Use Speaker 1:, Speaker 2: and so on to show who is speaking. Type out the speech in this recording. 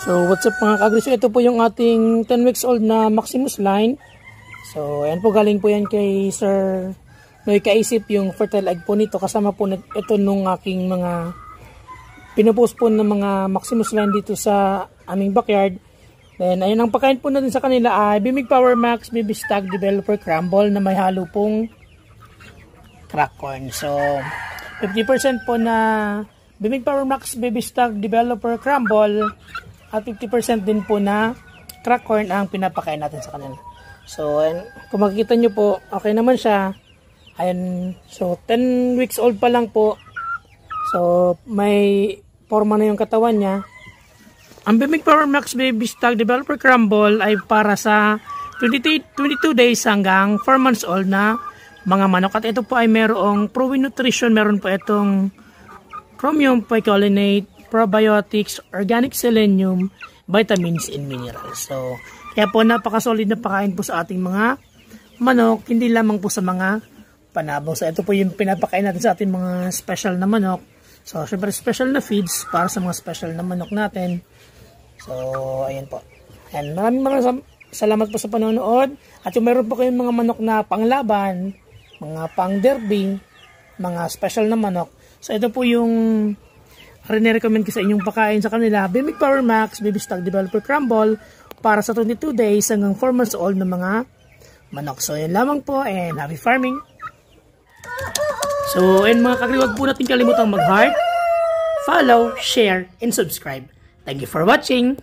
Speaker 1: So what's up mga kagri? So ito po yung ating 10 weeks old na Maximus line. So ayan po, galing po yan kay Sir Noy Kaisip, yung fertile egg po nito. Kasama po ito nung aking mga pinupost po ng mga Maximus line dito sa aming backyard. Then ayun, ang pagkain po natin sa kanila ay Bimig Power Max Baby Stag Developer Crumble na may halo pong crack corn. So 50% po na Bimig Power Max Baby Stag Developer Crumble at 50% din po na crack corn ang pinapakain natin sa kanila. So and kung makikita nyo po, okay naman siya. Ayun, so 10 weeks old pa lang po. So may forma na yung katawan niya. Ang Bimig Power Max Baby Stag Developer Crumble ay para sa 22 days hanggang 4 months old na mga manok. At ito po ay merong proven nutrition. Meron po itong chromium picolinate, probiotics, organic selenium, vitamins and minerals. So kaya po napaka-solid na pakain po sa ating mga manok, hindi lamang po sa mga panabong. So ito po yung pinapakain natin sa ating mga special na manok. So syempre special na feeds para sa mga special na manok natin. So ayan po. And maraming salamat po sa panonood. At yung meron po kayong mga manok na panglaban, mga pang derby, mga special na manok. So ito po yung recommend ko sa inyong pakain sa kanila, Bimig Power Max Baby Stag Developer Crumble para sa 22 days hanggang 4 months old na mga manok. So yan lamang po, and happy farming! So and mga kagri, huwag po natin kalimutang mag-heart, follow, share, and subscribe. Thank you for watching!